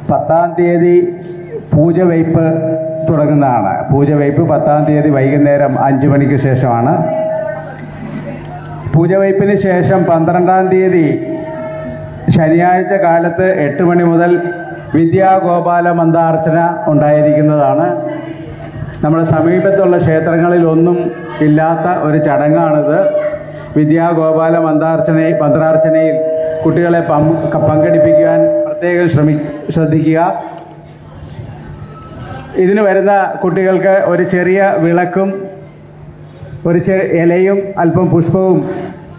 10-ാം തീയതി പൂജവയ്പ് തുടങ്ങുന്നതാണ്. പൂജവയ്പ് 10-ാം തീയതി വൈകുന്നേരം 5 മണിക്ക് ശേഷമാണ്. പൂജവയ്പ്പിന് ശേഷം 12-ാം തീയതി ശനിയാഴ്ച കാലത്ത് 8 മണി മുതൽ വിദ്യാഗോപാല മന്ത്രാർച്ചന ഉണ്ടായിരിക്കുന്നതാണ്. നമ്മുടെ സമീപത്തുള്ള ക്ഷേത്രങ്ങളിലൊന്നും ഇല്ലാത്ത ഒരു ചടങ്ങാണിത്. വിദ്യാഗോപാല മന്ത്രാർച്ചനയിൽ കുട്ടികളെ പങ്കെടുപ്പിക്കുവാൻ പ്രത്യേകം ശ്രദ്ധിക്കുക. ഇതിന് വരുന്ന കുട്ടികൾക്ക് ഒരു ചെറിയ വിളക്കും ഒരു ഇലയും അല്പം പുഷ്പവും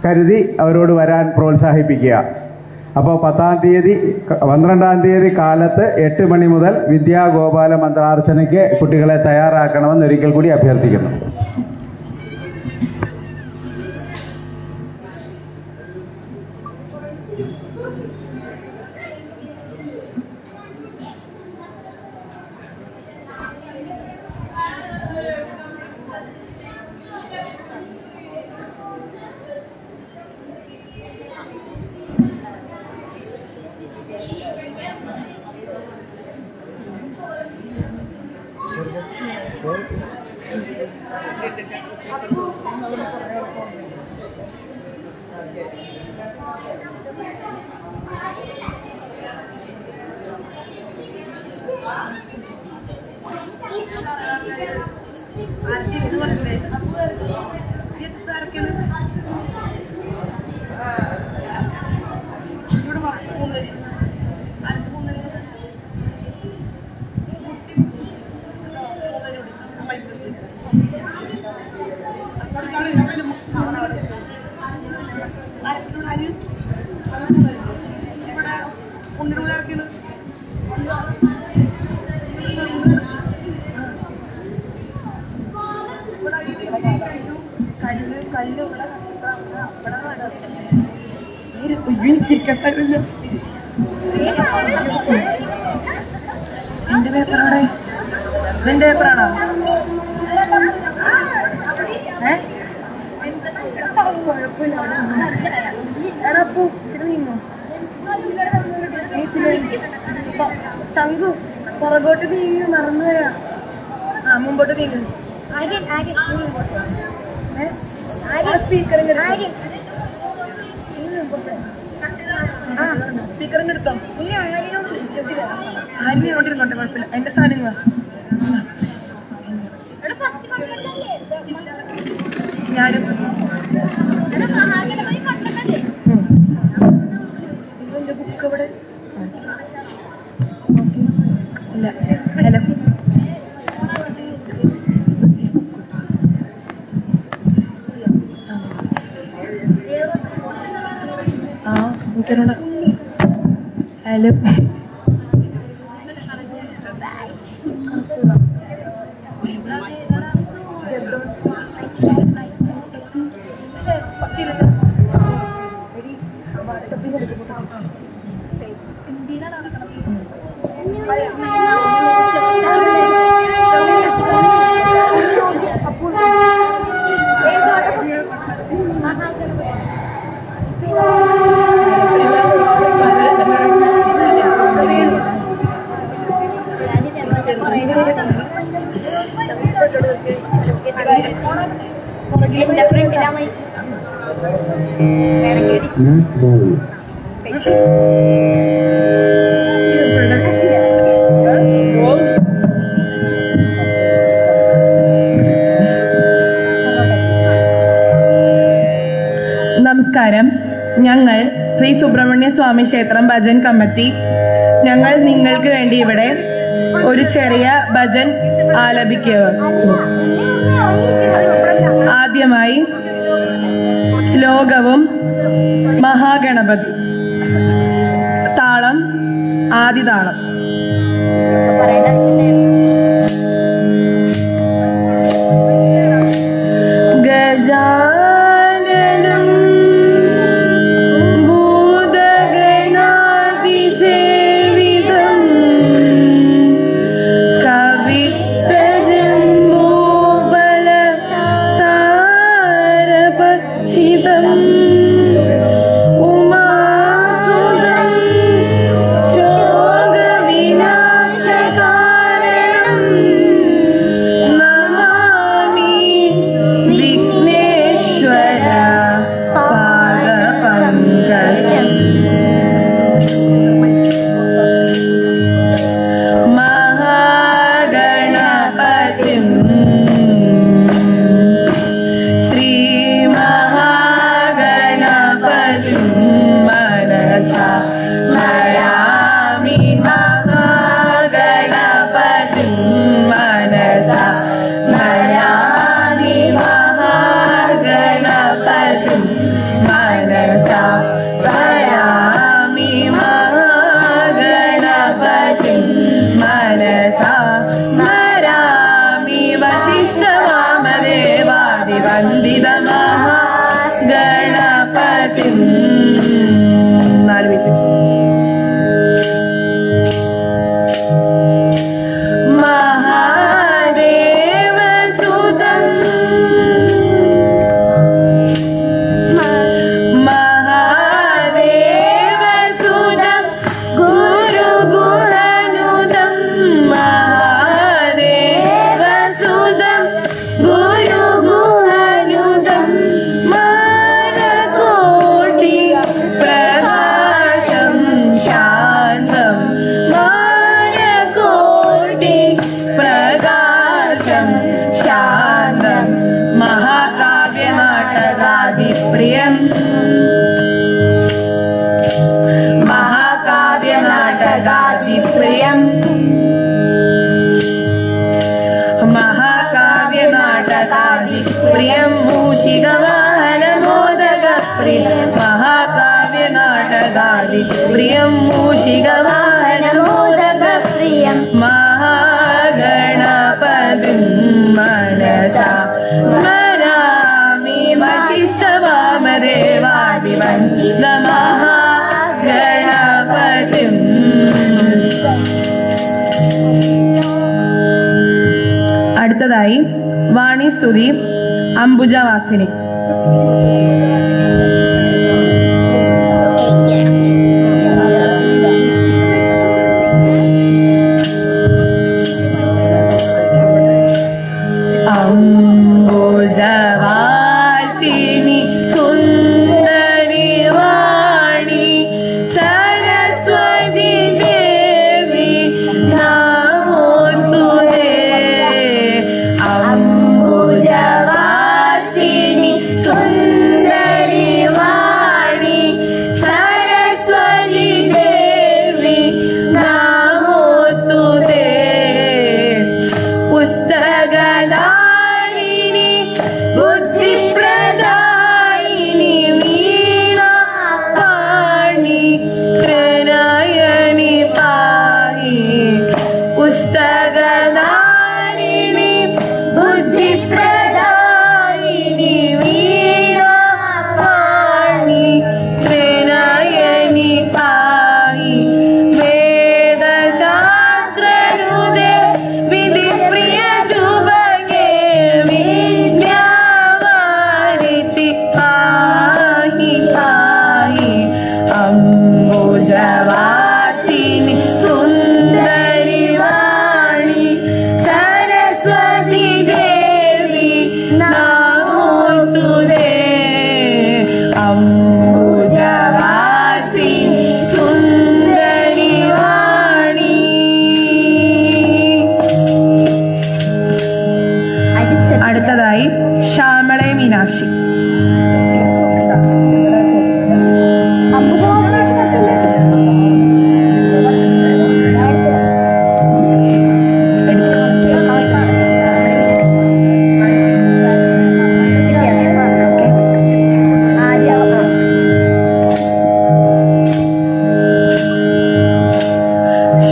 കരുതി അവരോട് വരാൻ പ്രോത്സാഹിപ്പിക്കുക. അപ്പോൾ 12-ാം തീയതി കാലത്ത് 8 മണി മുതൽ വിദ്യാഗോപാല മന്ത്രാർച്ചനയ്ക്ക് കുട്ടികളെ തയ്യാറാക്കണമെന്ന് ഒരിക്കൽ കൂടി അഭ്യർത്ഥിക്കുന്നു. നിന്റെ പേപ്പറാണോ? ശംഖു പുറകോട്ട് നീങ്ങി മറന്നു വരാ. മുമ്പോട്ട് നീങ്ങി സ്പീക്കറിങ് സ്പീക്കറിങ് എടുത്തോ. ആരും കൊണ്ടിരുന്നോട്ടെ, കുഴപ്പമില്ല. എന്റെ സാധനങ്ങൾ ഞാനും എന്റെ ബുക്ക് ഇവിടെ ഇല്ല. ഹലോ, എനിക്കറിയണ. ഹലോ, നമസ്കാരം. ഞങ്ങൾ ശ്രീ സുബ്രഹ്മണ്യ സ്വാമി ക്ഷേത്രം ഭജൻ കമ്മിറ്റി ഞങ്ങൾ നിങ്ങൾക്ക് വേണ്ടി ഇവിടെ ഒരു ചെറിയ ഭജൻ ആലപിക്കുക. ആദ്യമായി ശ്ലോകവും മഹാഗണപതി. താളം ആദിതാളം. ഗജാനനം ഭൂതഗണാതിസേവിതം കവിത്തജംബൂബല സാരഭക്ഷിതം ഉമാസുതം ശോകവ നാടകാതിപ്രിയം महाकाव्यनाटकादिप्रियं मूषिकवाहनमोदकप्रियं महाकाव्यनाटकादिप्रियं मूषिकवाहनमोदकप्रियं महागणपतिं मनसा स्मरामि वसिष्ठवामदेवादिवन्दितं महागणपतिम्. അടുത്തതായി വാണിസ്തുതി അംബുജവാസിനി. അംബുജവാസിനി സുന്ദരി വാണി സരസ്വതി ദേവി നമോസ്തുതേ. അംബുജവാസിനി സുന്ദരി വാണി സരസ്വതി ദേവി നമോസ്തുതേ. പുസ്തകധാരിണി ബുദ്ധിപ്രദായിനി വീണാപാണി പ്രണയനി പാഹി. പുസ്തകധാരിണി ബുദ്ധിപ്രദായിനി വീണാപാണി പ്രണയനി പാഹി. വേദശാസ്ത്രനുദേ വിധിപ്രിയ ശുഭഗേ വിദ്യാവാരിധി പാഹി പാഹി. അംബുജവാസിനി സുന്ദരി വാണി സരസ്വതി ദേവി നമോസ്തുതേ. അംബുജവാസിനി സുന്ദരി വാണി. അടുത്തതായി ശ്യാമളെ മീനാക്ഷി.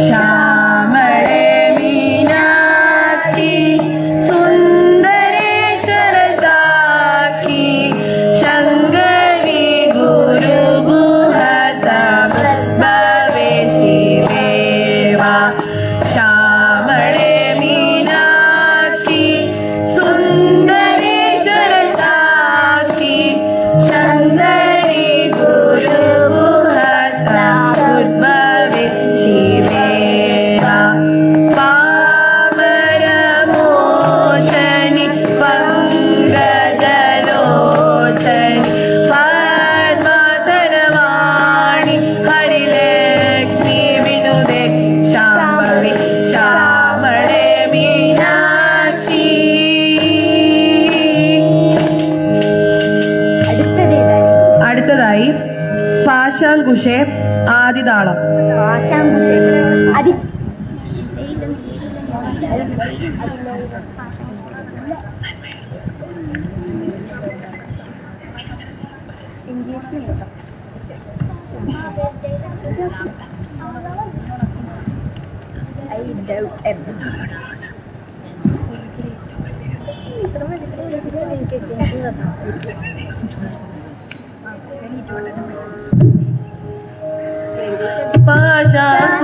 ശ്യാമളെ മീനാക്ഷി സുന്ദരേശ്വര സാക്ഷി ശങ്കരി ഗുരുഗുഹ സംഭവേ ശിവേവാ. ശ്യാമളെ മീനാക്ഷി സുന്ദരേശ്വര സാക്ഷി ശങ്കരി ഗുരുഗുഹ സംഭവേ ശിവേവാ. പാമരമോചനി പങ്കജലോചനി പദ്മാസനവാണി ഹരിലക്ഷ്മി വിനുദേ ശാംഭവി ശ്യാമളെ മീനാക്ഷി. അടുത്തതായി പാശാങ്കുശെ ആദിതാളം.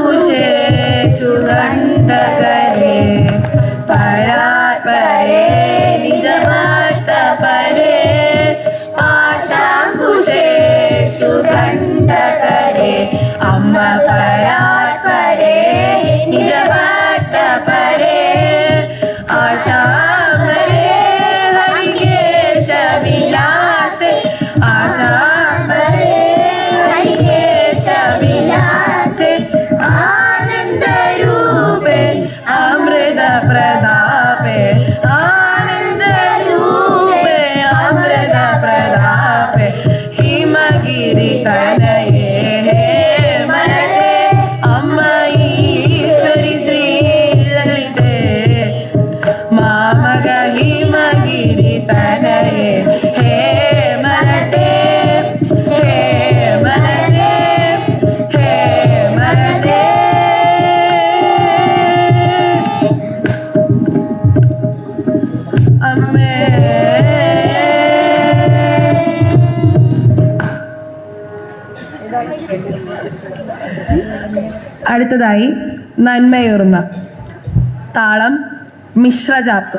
പാശാങ്കുശേഷു ദണ്ഡകരേ പരാത്പരേ നിജമത്തപരേ. പാശാങ്കുശേഷു ദണ്ഡകരേ അമ്മ പരാത്പരേ നിജമത്തപരേ. ആശാമരേ ഹരികേശ വിലാസേ ആശാമരേ ഹരികേശ വിലാസേ. ആനന്ദരൂപേ അമൃത പ്രതാപേ ആനന്ദരൂപേ അമൃത പ്രതാപേ ഹിമഗിരി തനയേ മനേ അടുത്തതായി നന്മയൂർന്ന. താളം മിശ്രചാപ്പ്.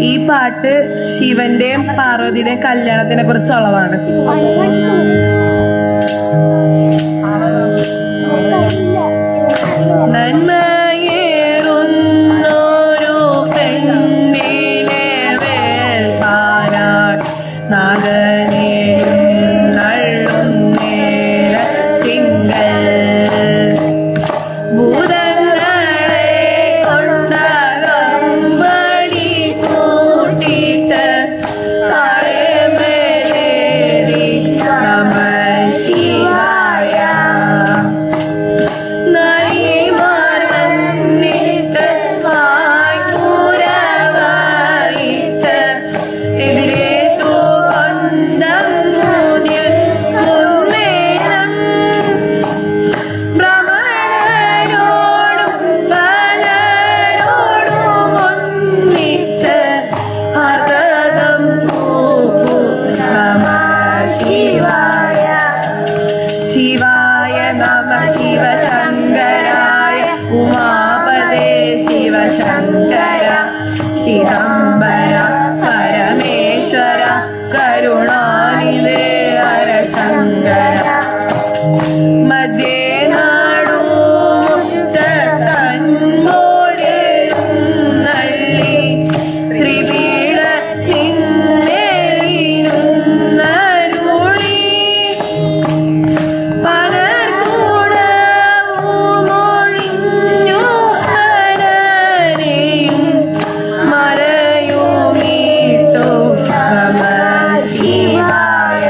ഈ പാട്ട് ശിവന്റെയും പാർവതിയുടെയും കല്യാണത്തിനെ കുറിച്ചുള്ളതാണ്. നന്മയേറുന്നൊരു പെണ്ണിനെ വേൽപ്പാനായി നാഗനേ നള്ളുന്നേരത്തിങ്കൽ ഭൂതങ്ങളെ കൊണ്ടകമ്പടി കൂട്ടിട്ട് താഴെമേലേറി നമഃ ശിവായ നരിമാർ വന്നിട്ട് വായ്പുരവായിട്ട് എതിരേറ്റു കൊണ്ടങ്ങൂതിൽ കുന്നേരം ബ്രാഹ്മണരോടും പലരോടും ഒന്നിച്ച് ഹർദം പൂപ്പു നമഃ ശിവായ. ശിവായ നമഃ ശിവശങ്കരായ ഉമാപദേ ശിവശങ്കര ശിവംബര പരമേശ്വര കരുണാനിധേ ഹരശങ്കര മധ്യേ നാടൂമുറ്റ തൻപോടെഴുന്നള്ളി ശ്രീപീഠത്തിന്മേലിരുന്നരുളി പലർകൂടവുമൊഴിഞ്ഞു ഹരനെയും മറയുമീട്ടു നമഃ ശിവായ.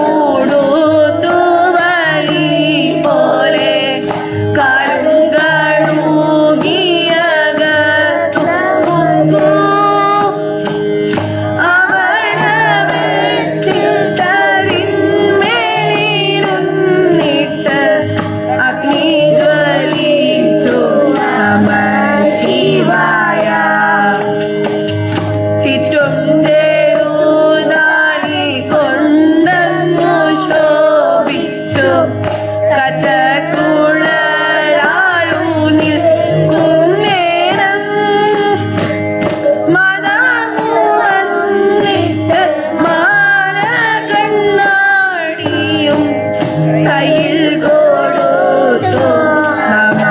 മന്ത്രകോടിയുമൂടുത്തു വഴി പോലെ കരുങ്കഴുകിയകത്തു മുക്കു അവണവെച്ചിട്ടതിന്മേലിരുന്നിട്ട് അഗ്നി ജ്വലിച്ചു നമഃ ശിവായ. ചുറ്റും ദേവദാരി കൊണ്ടങ്ങു ശോഭിച്ചു കറ്റക്കുഴലാളു നിൽക്കുന്നേരം മദമു വന്നിട്ട് മാലകണ്ണാടിയും കയ്യിൽ കൊടുത്തു നമഃ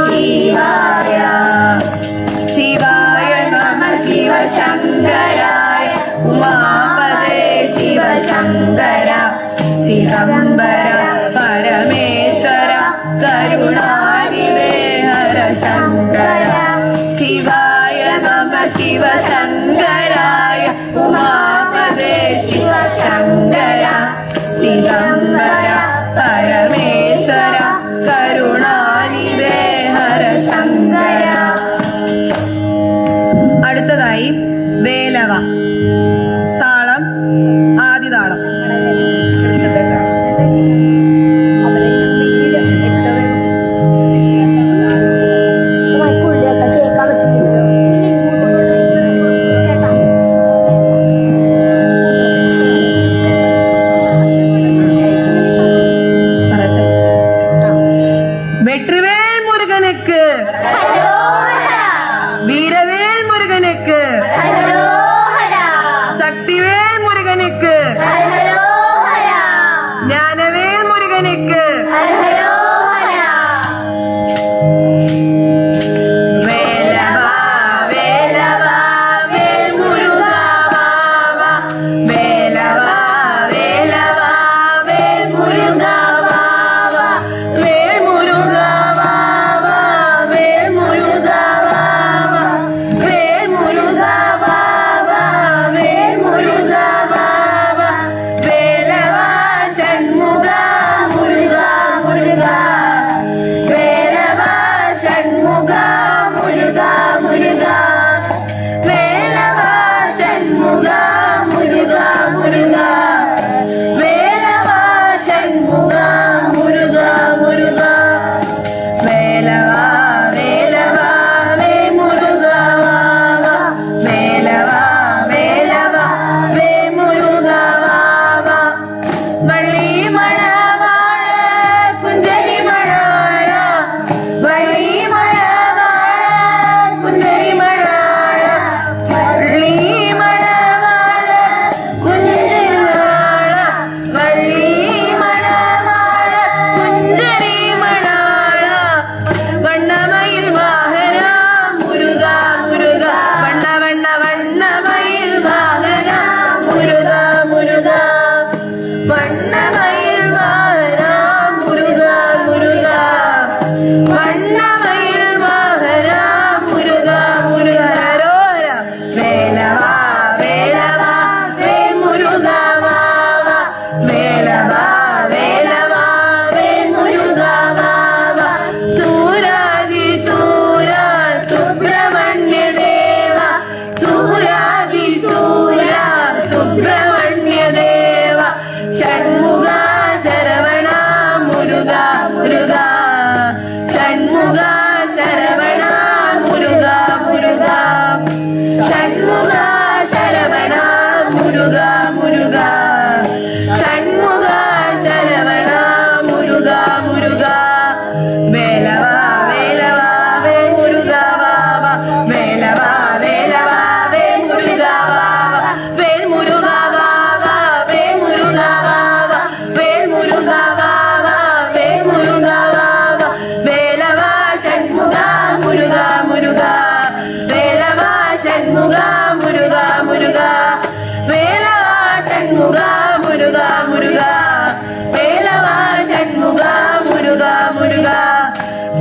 ശിവായ. ശിവായ നമഃ ശിവശങ്കരായ ഉമാപദേ ശിവശങ്കര ശിവംബര പരമേശ്വര കരുണാനിധേ ഹരശങ്കര. ശിവായ നമഃ ശിവശങ്കരായ ഉമാപദേ ശിവശങ്കര ശിവംബര പരമേശ്വര കരുണാനിധേ ഹരശങ്കര. അടുത്തതായി വേലവ. താളം ആദിതാളം. വള്ളി മണവാള കുഞ്ചരി മണാള വള്ളി മണവാള കുഞ്ചരി മണാള വള്ളി മണവാള കുഞ്ചരി മണാള വള്ളി മണവാള കുഞ്ചരി മണാള വണ്ണമയിൽ വാഹന മുരുക മുരുക വണ്ണ വണ്ണ വണ്ണമയിൽ വാഹന മുരുക മുരുക വണ്ണമയിൽ വാഹന മുരുക മുരുക വണ്ണമയിൽ വാഹന മുരുക മുരുക ഹരോഹര വേലവാ വേലവാ വേ മുരുക വാവ വേലവാ വേലവാ വേ മുരുക വാവ സൂരാദി സൂര സുബ്രഹ്മണ്യ ദേവ സൂരാദി സൂര സുബ്രഹ്മണ്യ ദേവ ഷൺമുഖ ശരവണ മുരുക മുരുക ഷൺമുഖ ശരവണ മുരുക മുരുക ഷൺമുഖ ശരവണ മുരുക മുരുക ഷൺമുഖ ശരവണ മുരുക മുരുക വേലവാ വേലവാ വേ മുരുക വാവ വേലവാ വേലവാ വേ മുരുക വാവ വേൽ മുരുക വാവ വേ മുരുക വാവ വേൽ മുരുക വാവ വേ മുരുക വാവ വേലവാ ഷൺമുഖ മുരുക മുരുക വേലവാ ഷൺമുഖ മുരുക മുരുക വേലവാ ഷൺമുഖ മുരുക മുരുക വേലവാ ഷൺമുഖ മുരുക മുരുക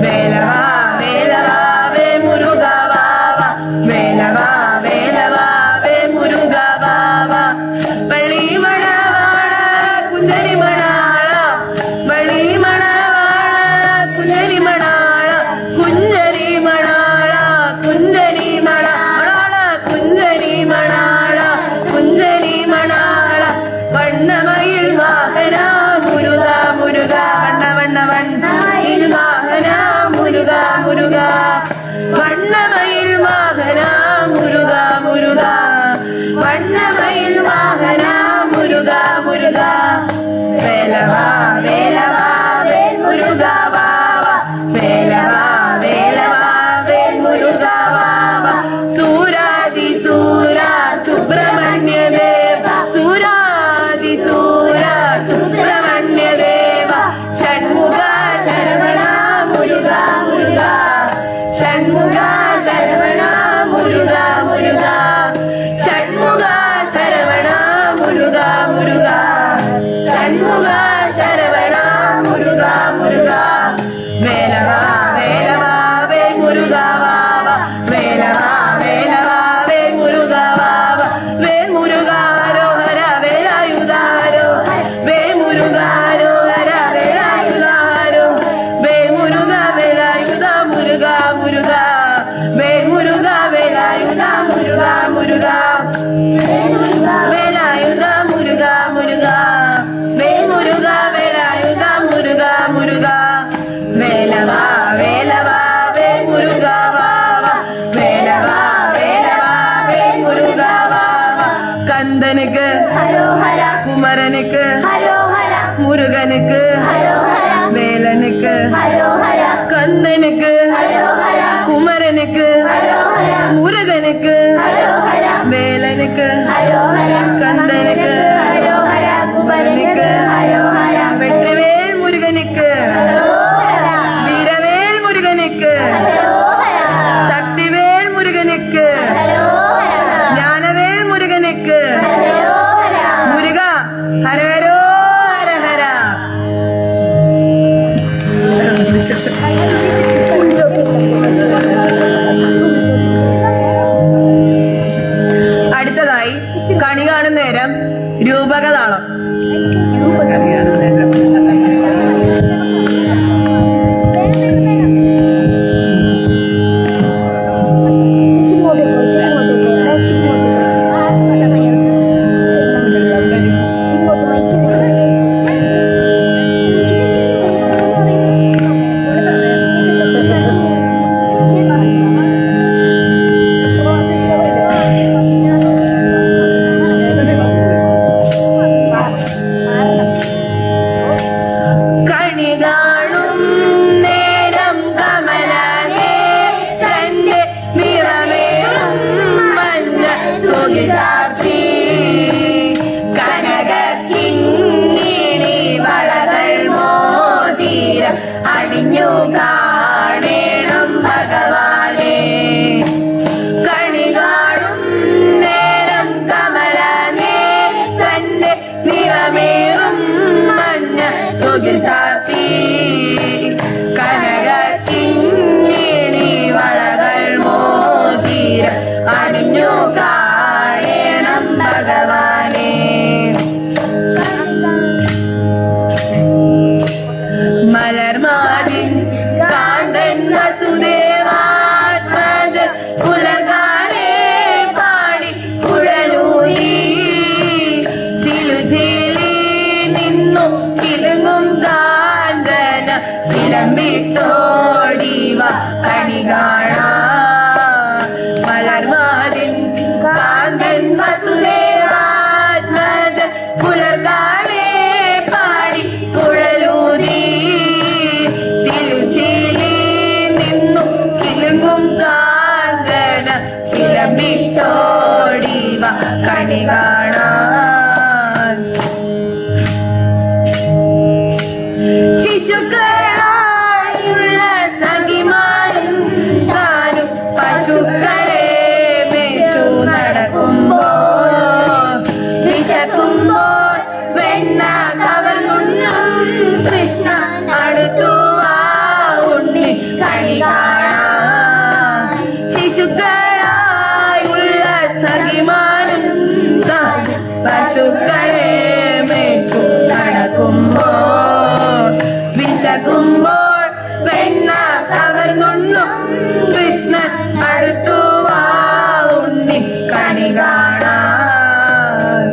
വേലവാ വേലവാ വേ മുരുക വാവ വേലവാ വേലവാ വേ മുരുക വാവ വള്ളി മണവാള കുഞ്ചരി മണാള വള്ളി മണവാള കുഞ്ചരി മണാള കുഞ്ചരി മണാള കുഞ്ചരി മണാള കുഞ്ചരി മണാള കുഞ്ചരി മണാള വണ്ണമയിൽ വാഹന മുരുക മുരുക വണ്ണ വണ്ണ വണ്ണമയിൽ വാഹന മുരുക മുരുക വണ്ണമയിൽ വാഹന മുരുക മുരുക വണ്ണമയിൽ വാഹന മുരുക മുരുക വേലവാ വേലവാ വേ മുരുക വാവ വേലവാ വേലവാ വേ മുരുക വാവ സൂരാദി സൂര സുബ്രഹ്മണ്യ ദേവ സൂരാദി സൂര സുബ്രഹ്മണ്യ ദേവ ഷൺമുഖ ശരവണ മുരുക മുരുക ഷൺമുഖ ശരവണ മുരുക മുരുക ഷൺമുഖ ശരവണ മുരുക മുരുക ഷൺമുഖ ശരവണ മുരുക മുരുക വേലവാ വേലവാ വേ മുരുക വാവ വേലവാ വേലവാ വേ മുരുക വാവ വേ മുരുക ഹരോഹര വേലായുധാരോ വേ മുരുക ഹരോഹര വേലായുധാരോ വേ മുരുക വേലായുധ മുരുക മുരുക വേ മുരുക വേലായുധ മുരുക മുരുക വേലായുധ മുരുക മുരുക വേ മുരുക വേലായുധ മുരുക മുരുക വേലവാ വേലവാ വേ മുരുക വാവ വേലവാ വേലവാ വേ മുരുക വാവ കന്ദനുക്ക് ഹരോഹര കുമരനുക്ക് ഹരോഹര മുരുകനുക്ക് ഹരോഹര വേലനുക്ക് ഹരോഹര കന്ദനുക്ക് ഹരോഹര കുമരനുക്ക് ഹരോഹര മുരുകനുക്ക് ഹരോഹര വേലനുക്ക് ഹരോഹര കന്ദനുക്ക് ഹരോഹര കുമരനുക്ക് ഹരോഹര വെற்றிവേൽ മുരുകനുക്ക് ഹരോഹര വീരവേൽ മുരുകനുക്ക് ഹരോഹര ശക്തിവേൽ മുരുകനുക്ക് ഹരോഹര ജ്ഞാനവേൽ മുരുകനുക്ക് ഹരോഹര മുരുക ഹരഹരോ ഹരഹര അടുത്തതായി കണി കാണുന്ന നേരം രൂപകതാളം തുകിൽ ചാർത്തി കനകക്കിങ്ങിണി വളകൾ മോതിര അണിഞ്ഞു കാണണം ഭഗവാനെ. മലർമാതിൻ കാന്തൻ വസുദേവാത്മജൻ പുലർകാലേ പാടി കുഴലൂരി ചിലുചിലി നിന്നു കിലുങ്ങും കാഞ്ചന ചിലമ്പിട്ടോടിവ കണി കാണാം. മലർമാതിൻ കാന്തൻ വസുദേവാത്മജൻ പുലർകാലേ പാടി കുഴലൂരി ചിലുചിലി നിന്നു കിലുങ്ങും കാഞ്ചന ചിലമ്പിട്ടോടിവ കണി കാണാൻ. ശിശുക്കളായുള്ള സഖിമാരും താനും പശുക്കളെ മേച്ചു നടക്കുമ്പോൾ വിശക്കുമ്പോൾ വെണ്ണ കവർന്നുണ്ണും കൃഷ്ണ അടുത്തു ആ ഉണ്ണി കണി കാണാം. ശിശുക്കളായുള്ള സഖിമാരും താനും പശുക്കളെ മേച്ചു നടക്കുമ്പോൾ വിശക്കുമ്പോൾ വെണ്ണ കവർന്നുണ്ണും കൃഷ്ണൻ അടുത്തു ആ ഉണ്ണി കണി കാണാൻ.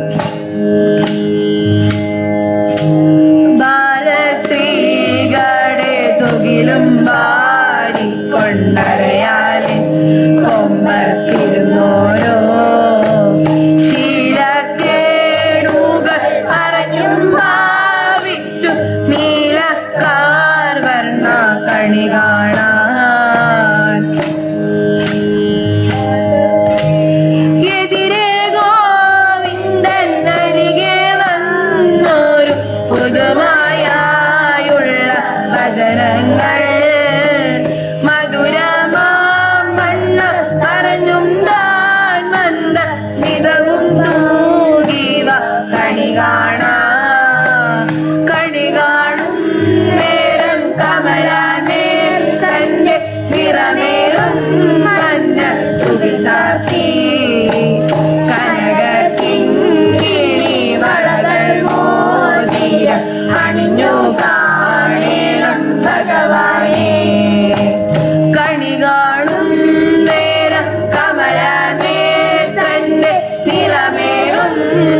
ബാലശ്രീകളുടെ തുകിലും വാരി കൊണ്ടരയാലെ കൊമ്പർത്തിരുന്നോരോ ശീലക്കേടുകൾ പറഞ്ഞും ഭാവിച്ചു നീലക്കാർ വർണ്ണ കണി കാണാൻ. എതിരെ ഗോവിന്ദൻ അരികെ വന്നൊരു പുതുമായുള്ള ഭജനങ്ങൾ മധുരമാം വണ്ണം പറഞ്ഞും താൻ മന്ദ മിതവും തൂകിവ കണി കാണാം. കണി കാണും നേരം കമലാനേർ തന്റെ നിറമേറും മഞ്ഞ തുകിൽ ചാർത്തി കനകക്കിങ്ങിണി വളകൾ മോതിര അണിഞ്ഞു കാണണം ഭഗവാനെ. കണി കാണും നേരം കമലാനേർ തന്റെ നിറമേറും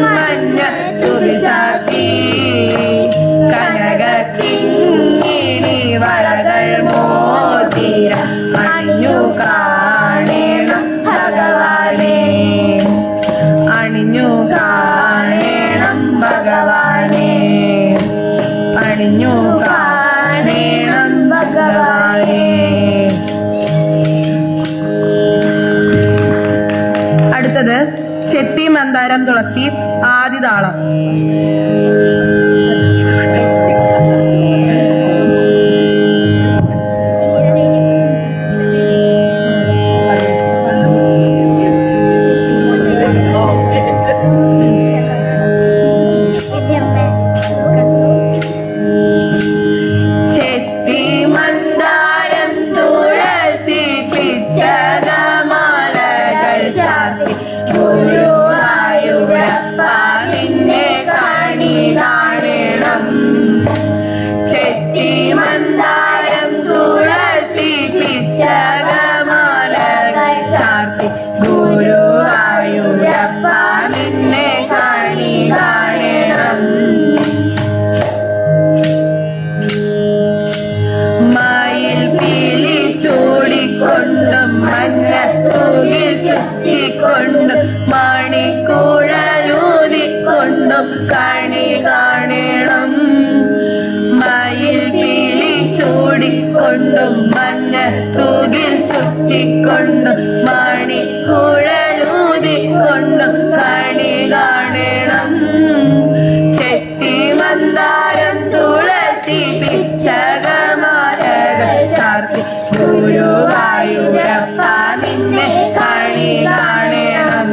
മഞ്ഞ തുകിൽ ചാർത്തി കനകക്കിങ്ങിണി വളകൾ മോതിര അണിഞ്ഞു കാണണം ഭഗവാനെ. അണിഞ്ഞു കാണണം ഭഗവാനെ. അണിഞ്ഞു കാണണം ഭഗവാനെ. അടുത്തത് ചെത്തി മന്ദാരം തുളസി ആദിതാളം. ചെത്തി മന്ദാരം തുളസി പിച്ചകമാലകൾ ചാർത്തി ഗുരുവായൂരപ്പ നിന്നെ കണി കാണണം. ചെത്തി മന്ദാരം തുളസി പിച്ചകമാലകൾ ചാർത്തി ഗുരുവായൂരപ്പ നിന്നെ കണി കാണണം. മയിൽ പീലി ചൂടിക്കൊണ്ടും മഞ്ഞ തൂകിൽ ചുറ്റിക്കൊണ്ടും മണിക്കുഴലൂതിക്കൊണ്ടും കണി കാണണം. മയിൽ പീലി ചൂടിക്കൊണ്ടും മഞ്ഞ തൂകിൽ ചുറ്റിക്കൊണ്ടും മണിക്കുഴലൂതിക്കൊണ്ടും കണി കാണണം. ചെത്തി മന്ദാരം തുളസി പിച്ചകമാലകൾ ചാർത്തി ഗുരുവായൂരപ്പ നിന്നെ കണി കാണണം.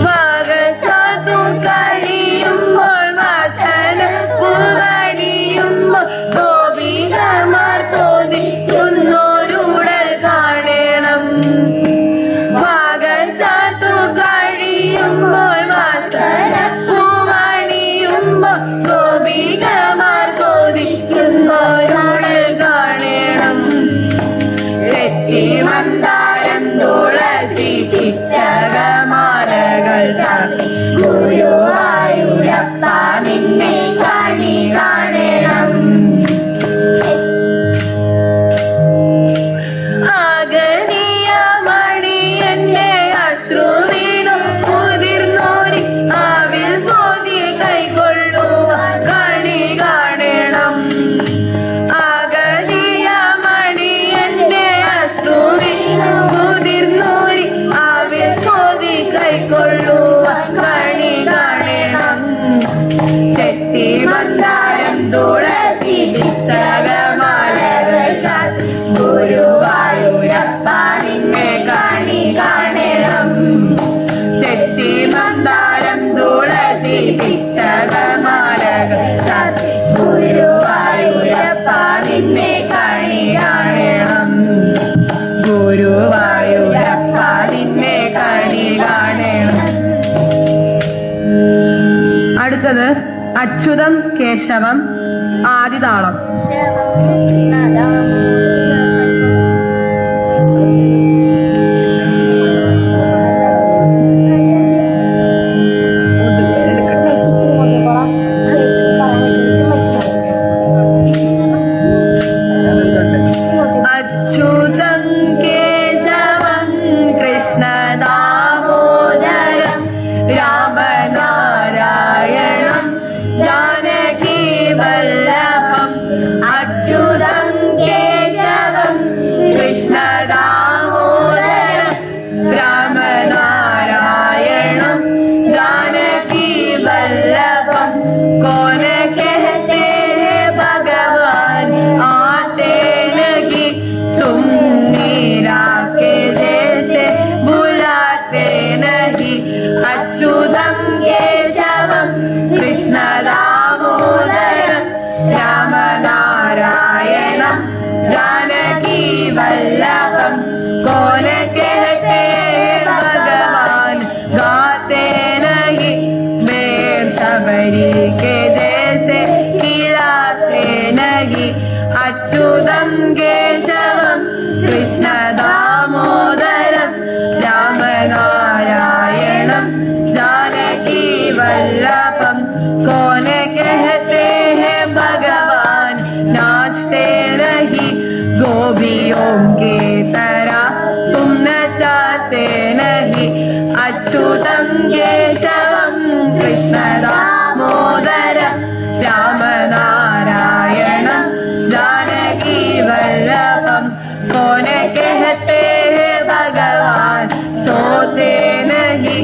വാഗ ചാത്തു കണിയോ ഗുരുവായൂരപ്പ നിന്നെ കണി കാണണം. ആകനീയ മണിയന്റെ അശ്രുവീണു മുതിർന്നോരി ആവിൽ പോതി കൈകൊള്ളുവാൻ കണി കാണണം. ആകനീയ മണിയന്റെ അശ്രുവീണു മുതിർന്നോരി ആവിൽ പോതി കൈകൊള്ളുവാൻ കണി കാണണം. ചെത്തി മന്ദാരം തുളസി ചിത്രകമാലകൾ ചാത്തി ഗുരുവായൂരപ്പ നിന്നെ കണി കാണണം. ചെത്തി മന്ദാരം തുളസി ചിത്രകമാലകൾ ചാത്തി ഗുരുവായൂരപ്പ നിന്നെ കണി കാണണം. ഗുരുവായൂരപ്പ നിന്നെ കണി കാണണം. അടുത്തത് അച്യുതം കേശവം ആദിതാളം. അച്യുതം കേശവം കൃഷ്ണദാമോദരം രാമനാരായണം ജാനകി വല്ലഭം. അച്യുതം കേശവം കൃഷ്ണദാമോദരം രാമനാരായണം ജാനകി വല്ലഭം. कौन कहते हैं भगवान आते नहीं, तुम मीरा के जैसे बुलाते नहीं. अच्युतम केशवम कृष्ण दामोदरम रामनारायणम जानकी वल्लभम. कौन कहते हैं भगवान गाते नहीं, मेर शबरी के जैसे खिलाते नहीं. अच्युतम केशवम कृष्ण दामोदरम रामनारायणम जानकी वल्लभम. कौन कहते हैं भगवान नाचते नहीं, गोपियों की तरह तुम नचाते नहीं. अच्युतम केशवम कृष्ण दामोदरम रामनारायणम जानकी वल्लभम. कौन कहते हैं भगवान सोते नहीं,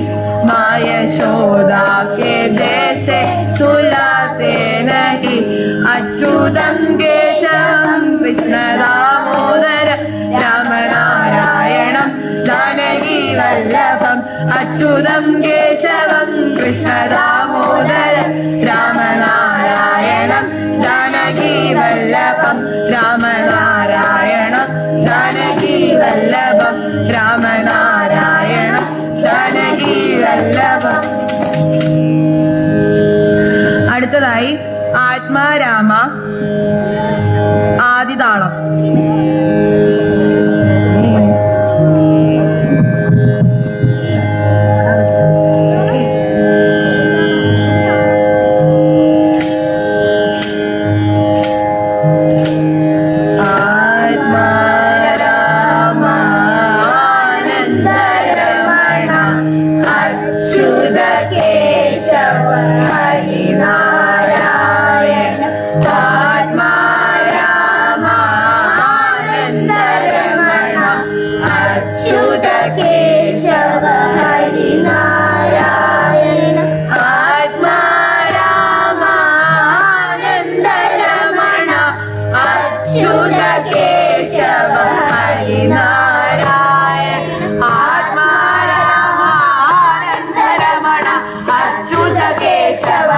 माँ यशोदा के जैसे सुलाते नहीं. अच्युतम केशवम कृष्ण दामोदरम रामनारायणम जानकी वल्लभम. अच्युतम केशवम कृष्ण दामोदरम रामनारायणम जानकी वल्लभम. रामनारायणम जानकी वल्लभम. रामनारायणम जानकी വല്ലഭം. അടുത്തതായി ആത്മാരാമ ആദിതാളം. കേശവ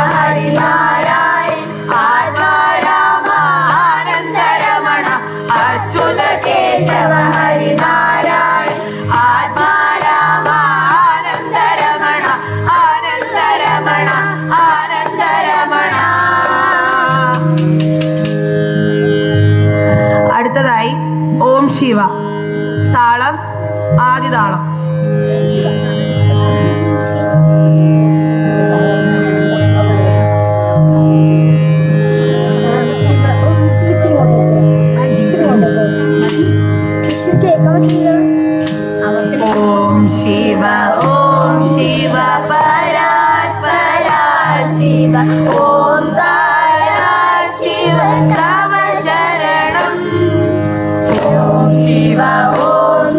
ഓംകാര ശിവ തവ ശരണം. ഓം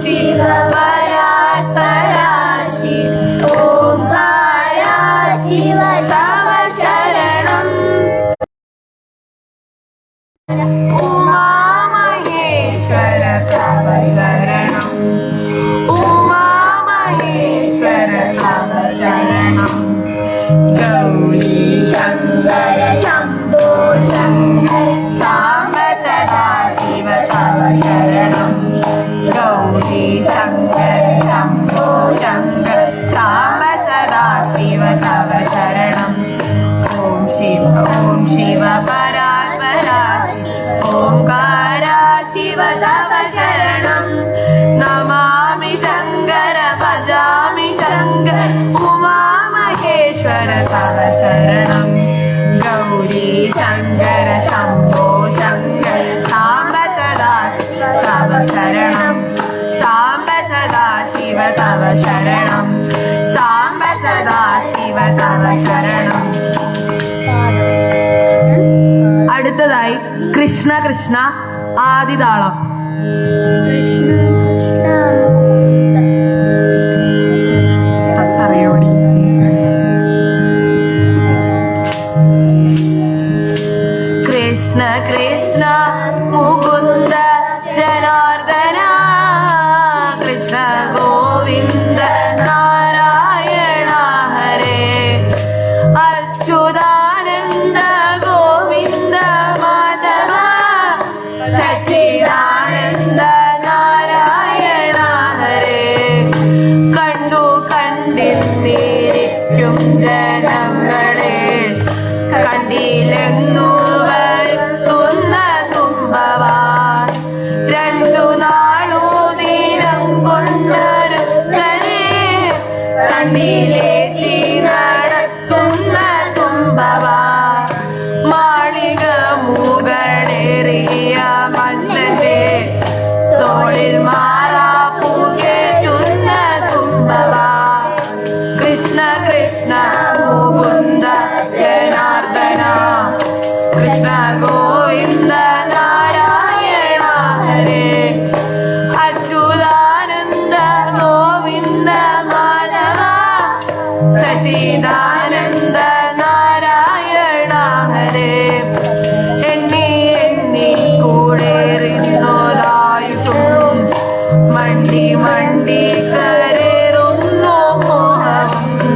ശിവ പരാത്പരാ ശിവ. ഓംകാര ശിവ തവ ശരണം. ഉമാമഹേശ്വര തവ ശരണം. ഉമാമഹേശ്വര തവ ശരണം. ഗൗരീ ശങ്കര ശംഭോ ശങ്കര സാംബ സദാ ശിവ തവ ശരണം. ഗൗരീ ശങ്കര ശംഭോ ശങ്കര സാംബ സദാ ശിവ തവ ശരണം. ഓം ശിവ പരാത്പരാ ഓംകാര ശിവ തവ ശരണം. നമാമി ശങ്കര ഭജാമി ശങ്കര ഉമാമഹേശ്വര തവ ശരണം. ഗൗരീ ശങ്കര ശംഭോ ശങ്കര സാംബ സദാ തവ ശരണം. സാംബ സദാ ശിവ തവ ശരണം. സാംബ സദാ ശിവ തവ ശരണം. അടുത്തതായി കൃഷ്ണ കൃഷ്ണ ആദിതാളം. അറിയോടി കൃഷ്ണ കൃഷ്ണ മുകുന്ദ ജനാർദ്ദന കൃഷ്ണ ഗോവിന്ദ നാരായണ ഹരേ. അച്യുതാനന്ദ ഗോവിന്ദ മാധവ സച്ചിദാനന്ദ നാരായണ ഹരേ. കണ്ടു കണ്ടിരിക്കും ജനങ്ങളെ കണ്ടില്ലെന്നു വരുത്തുന്ന തുമ്പവാൻ. രണ്ടു നാളു ദിനം കൊണ്ടൊരുത്തനെ കണ്ണിലേറ്റി നടത്തുന്ന തുമ്പവാൻ. മാളിക മുകളേറിയ മന്നന്റെ തോളിൽ മാറാപ്പൂ കേറ്റുന്ന തുമ്പവാൻ. കൃഷ്ണ കൃഷ്ണ മുകുന്ദ ജനാർദ്ദന കൃഷ്ണ ഗോവിന്ദ നാരായണ ഹരേ. അച്യുതാനന്ദ ഗോവിന്ദ മാധവ സച്ചിദാനന്ദ നാരായണ ഹരേ. എണ്ണി എണ്ണി കൂടേറിന്നോലായുസും മണ്ടി മണ്ടി കരേറുന്നു മോഹവും.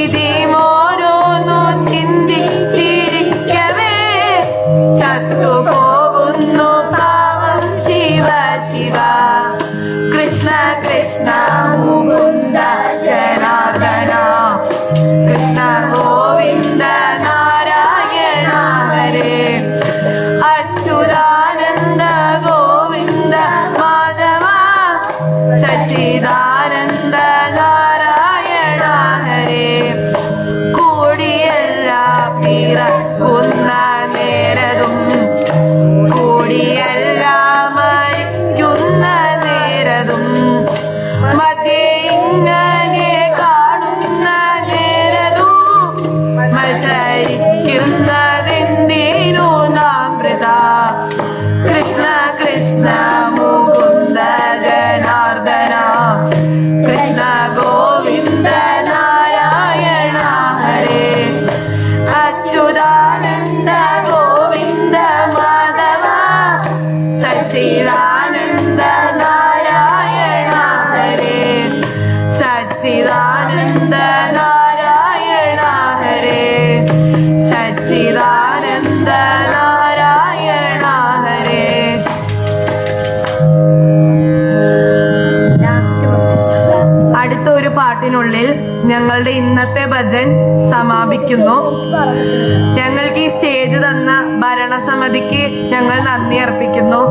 ഇതിമോരോന്നു ചിന്തിച്ചിരിക്കവേ ചത്തുപോകുന്നു പാവം ശിവ ശിവ. കൃഷ്ണ കൃഷ്ണ മുകുന്ദ ജനാർദ്ദന കൃഷ്ണ ഗോവിന്ദ നാരായണ ഹരേ. അച്യുതാനന്ദ ഗോവിന്ദ മാധവ സച്ചിദാനന്ദ നാരായണ ഹരേ. കൂടിയെല്ലാം പിറക്കുന്ന നേരതും കൂടിയെല്ലാം മരിക്കുന്ന നേരതും മധ്യേ ഇങ്ങനെ കാണുന്ന നേരതും മത്സരിക്കുന്നതെന്തിനു നാം വൃഥാ. കൃഷ്ണ കൃഷ്ണ മുകുന്ദ ജനാർദ്ദന കൃഷ്ണ ഗോവിന്ദ നാരായണ ഹരേ. അച്യുതാനന്ദ ഗോവിന്ദ മാധവ സച്ചിദാനന്ദ നാരായണ ഹരേ. സച്ചിദാനന്ദ നാരായണ ഹരേ. സച്ചിദാനന്ദ നാരായണ ഹരേ. അടുത്ത ഒരു പാട്ടിനുള്ളിൽ ഞങ്ങളുടെ ഇന്നത്തെ ഭജൻ സമാപിക്കുന്നു. ഞങ്ങൾക്ക് ഈ സ്റ്റേജ് തന്ന ഭരണസമിതിക്ക് ഞങ്ങൾ നന്ദി അർപ്പിക്കുന്നു.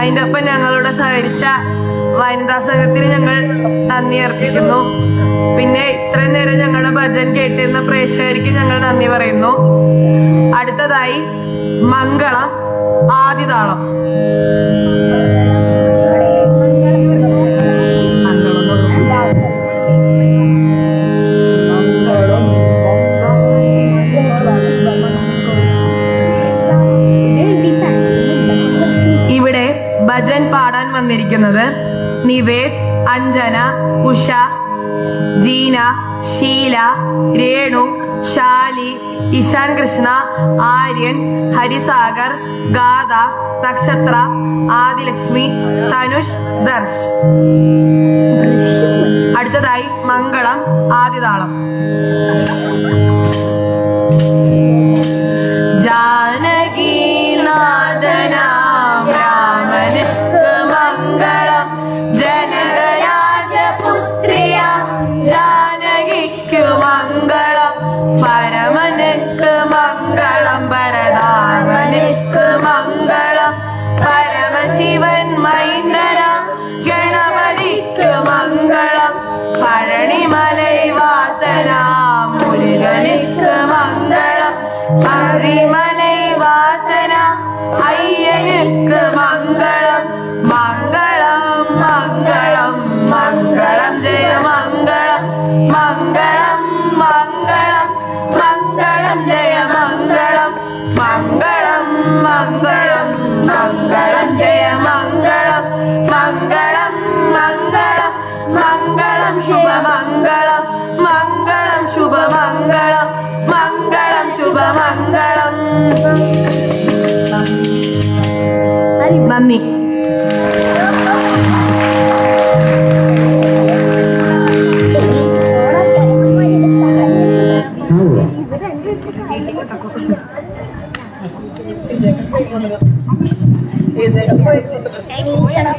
അതിൻ്റെ ഒപ്പം ഞങ്ങളോട് സഹകരിച്ച വനിതാ സംഘത്തിന് ഞങ്ങൾ നന്ദി അർപ്പിക്കുന്നു. പിന്നെ ഇത്രയും നേരം ഞങ്ങളുടെ ഭജൻ കേട്ടിരുന്ന പ്രേക്ഷകർക്ക് ഞങ്ങൾ നന്ദി പറയുന്നു. അടുത്തതായി മംഗളം ആദിതാളം. നിവേദ്, അഞ്ജന, ഉഷ, ജീന, ഷീല, രേണു, ഷാലി, ഇഷാൻ കൃഷ്ണ, ആര്യൻ, ഹരിസാഗർ, ഗാഥ, നക്ഷത്ര, ആദിലക്ഷ്മി, തനുഷ്, ദർശ്. അടുത്തതായി മംഗളം ആദ്യതാളം. ജാനകീനാഥനാം രാമനുക്ക് മംഗളം, ജനകരാജപുത്രിയ ജാനകിക്കു മംഗളം, പരമനുക്ക് മംഗളം, പരധാമനുക്ക് മംഗളം, പരമശിവൻ മൈന്ദനം ഗണപതിക്ക് മംഗളം, പഴനിമലൈ വാസന മുരുകനുക്ക് മംഗളം, പഴനിമലൈ വാസന അയ്യനുക്ക് മംഗളം. മംഗളം മംഗളം മംഗളം ജയ മംഗളം, മംഗളം മംഗളം മംഗളം ജയ മംഗളം, മംഗളം മംഗളം മംഗളം ജയ മംഗളം, മംഗളം മംഗളം മംഗളം ശുഭമംഗളം, മംഗളം ശുഭമംഗളം, മംഗളം ശുഭമംഗളം. നന്ദി. എണീക്കണം.